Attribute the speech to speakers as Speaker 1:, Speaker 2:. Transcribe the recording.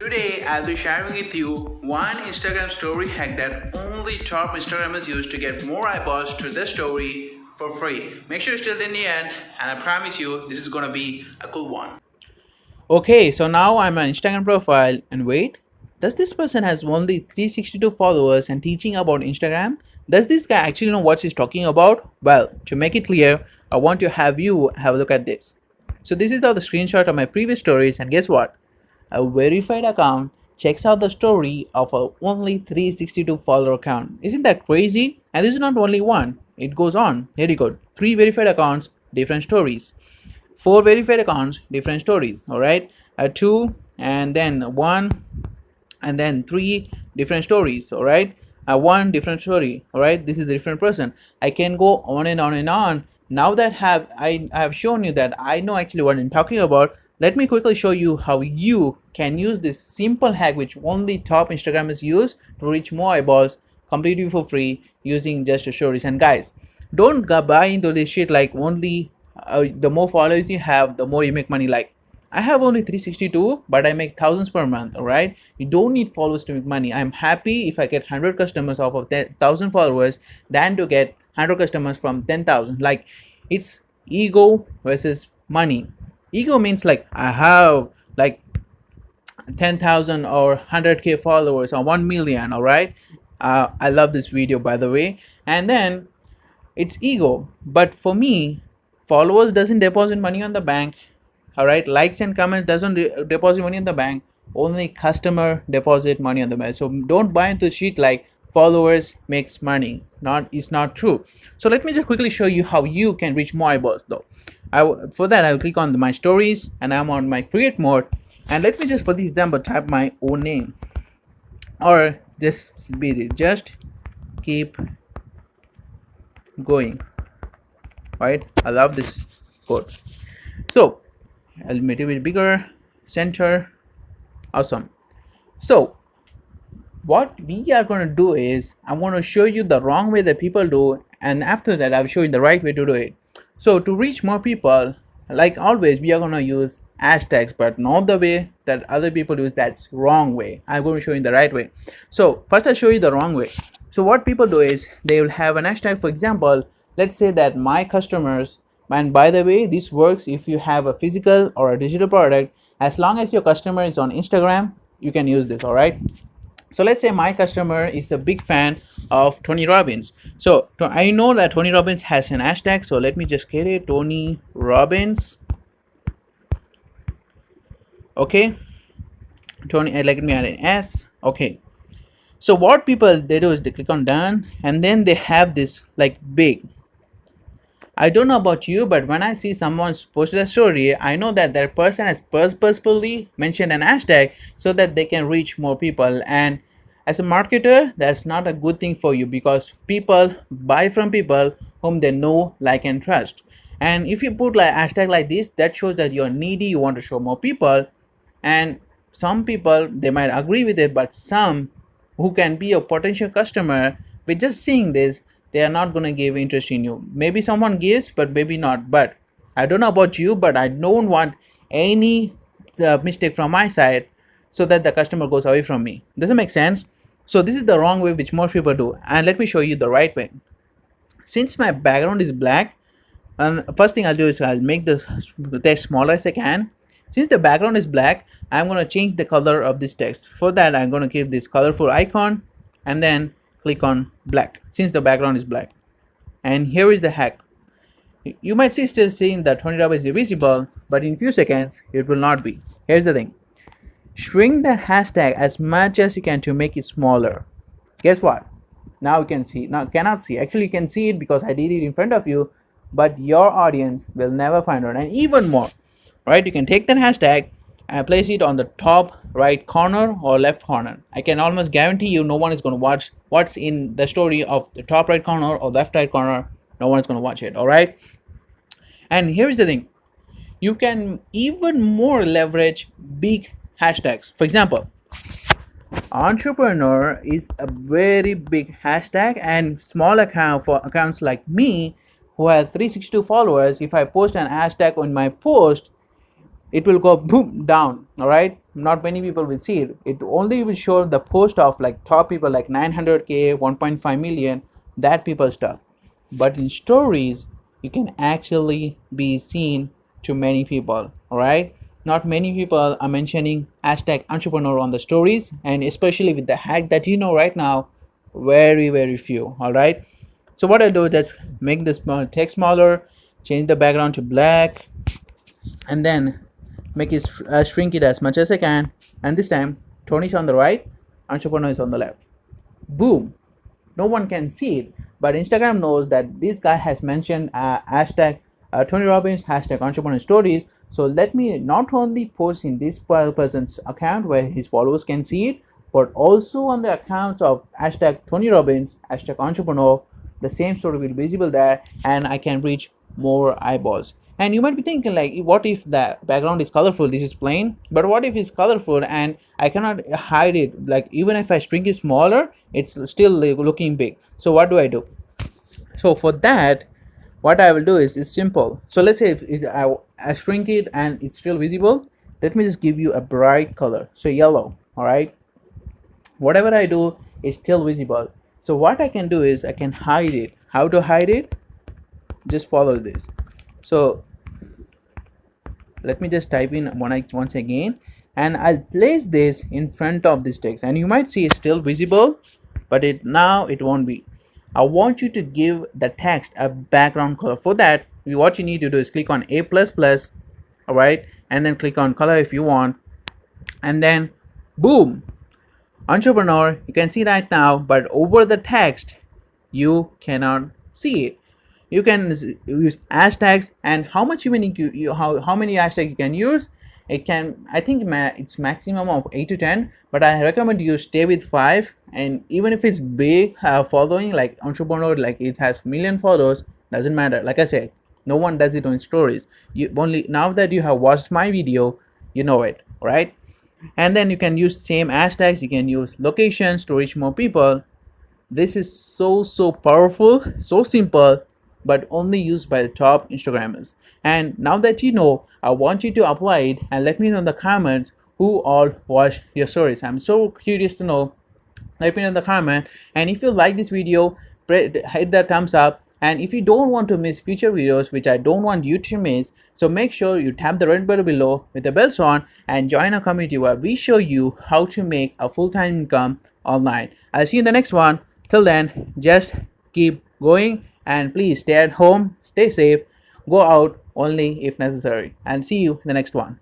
Speaker 1: Today I'll be sharing with you one Instagram story hack that only top Instagrammers use to get more eyeballs to their story for free. Make sure you stay till the end and I promise you this is gonna be a cool one. Okay, so now I'm an Instagram profile and wait, does this person has only 362 followers and teaching about Instagram? Does this guy actually know what he's talking about? Well, to make it clear, I want to have you have a look at this. So this is the screenshot of my previous stories and guess what? A verified account checks out the story of a only 362 follower account. Isn't that crazy? And this is not only one. It goes on. Here you go. 3 verified accounts, different stories. 4 verified accounts, different stories. Alright. 2 and then 1 and then 3 different stories. Alright. 1 different story. Alright. This is a different person. I can go on and on and on. Now that I have shown you that I know actually what I'm talking about, let me quickly show you how you can use this simple hack which only top Instagrammers use to reach more eyeballs completely for free using just stories. And guys, don't buy into this shit like only the more followers you have, the more you make money. Like I have only 362, but I make thousands per month. All right, you don't need followers to make money. I'm happy if I get 100 customers off of 10,000 followers than to get 100 customers from 10,000. Like it's ego versus money. Ego means like I have like 10,000 or 100k followers or 1 million. All right, I love this video by the way. And then it's ego, but for me, followers doesn't deposit money on the bank. All right, likes and comments doesn't deposit money in the bank. Only customer deposit money on the bank. So don't buy into shit like followers makes money. Not, it's not true. So let me just quickly show you how you can reach more eyeballs though. For that I will click on my stories and I'm on my create mode, and let me just for this example type my own name or just be this, just keep going. Right, I love this code. So I'll make it a bit bigger, center, awesome. So what we are going to do is I'm going to show you the wrong way that people do, and after that I'll show you the right way to do it. So to reach more people, like always, we are going to use hashtags, but not the way that other people use. That's wrong way. I'm going to show you the right way. So first I'll show you the wrong way. So what people do is they will have an hashtag. For example, let's say that my customers, and by the way this works if you have a physical or a digital product, as long as your customer is on Instagram you can use this. All right, so let's say my customer is a big fan of Tony Robbins. So I know that Tony Robbins has an hashtag, so let me just create it, Tony Robbins. Okay, Tony, let me add an S. Okay, so what people they do is they click on done and then they have this like big. I don't know about you, but when I see someone's posted a story, I know that that person has purposefully mentioned an hashtag so that they can reach more people. And as a marketer, that's not a good thing for you because people buy from people whom they know, like, and trust. And if you put like hashtag like this, that shows that you're needy, you want to show more people. And some people they might agree with it, but some who can be a potential customer with just seeing this, they are not going to give interest in you. Maybe someone gives but maybe not. But I don't know about you, but I don't want any mistake from my side so that the customer goes away from me. Doesn't make sense. So this is the wrong way which most people do, and let me show you the right way. Since my background is black, and first thing I'll do is I'll make the text smaller as I can. Since the background is black, I'm going to change the color of this text. For that I'm going to give this colorful icon and then click on black since the background is black. And here is the hack. You might see still seeing that 20 is visible, but in few seconds it will not be. Here's the thing. Shrink the hashtag as much as you can to make it smaller. Guess what? Now you can see. Now cannot see. Actually you can see it because I did it in front of you, but your audience will never find out. And even more, right? You can take that hashtag and place it on the top right corner or left corner. I can almost guarantee you no one is going to watch what's in the story of the top right corner or left right corner. No one is going to watch it. All right. And here's the thing. You can even more leverage big hashtags. For example, entrepreneur is a very big hashtag, and small account for accounts like me who have 362 followers, if I post an hashtag on my post, it will go boom down. All right, not many people will see it. It only will show the post of like top people like 900k, 1.5 million, that people stuff. But in stories you can actually be seen to many people. All right, not many people are mentioning hashtag entrepreneur on the stories, and especially with the hack that you know right now, very few. All right, so what I do is just make this text smaller, change the background to black, and then make it shrink it as much as I can. And this time Tony is on the right, entrepreneur is on the left. Boom, no one can see it, but Instagram knows that this guy has mentioned hashtag Tony Robbins, hashtag entrepreneur stories. So let me not only post in this person's account where his followers can see it, but also on the accounts of hashtag Tony Robbins, hashtag entrepreneur. The same story will be visible there, and I can reach more eyeballs. And you might be thinking like, what if the background is colorful? This is plain, but what if it's colorful and I cannot hide it? Like even if I shrink it smaller, it's still looking big. So what do I do? So for that, what I will do is it's simple. So let's say if I shrink it and it's still visible, let me just give you a bright color, so yellow. All right, whatever I do is still visible. So what I can do is I can hide it. How to hide it? Just follow this. So let me just type in once again, and I'll place this in front of this text, and you might see it's still visible, but it won't be. I want you to give the text a background color. For that, what you need to do is click on A++, all right, and then click on color if you want, and then boom, entrepreneur, you can see right now, but over the text you cannot see it. You can use hashtags, and how much how many hashtags you can use. It can, I think it's maximum of 8 to 10, but I recommend you stay with 5. And even if it's big following like entrepreneur, like it has million followers, doesn't matter. Like I said, no one does it on stories. You only, now that you have watched my video, you know it, right? And then you can use same hashtags, you can use locations to reach more people. This is so powerful, so simple, but only used by the top Instagrammers. And now that you know, I want you to apply it and let me know in the comments who all watch your stories. I'm so curious to know. Let me know in the comment. And if you like this video, hit the thumbs up. And if you don't want to miss future videos, which I don't want you to miss, so make sure you tap the red button below with the bells on and join our community where we show you how to make a full-time income online. I'll see you in the next one. Till then, just keep going, and please stay at home, stay safe, go out only if necessary, and see you in the next one.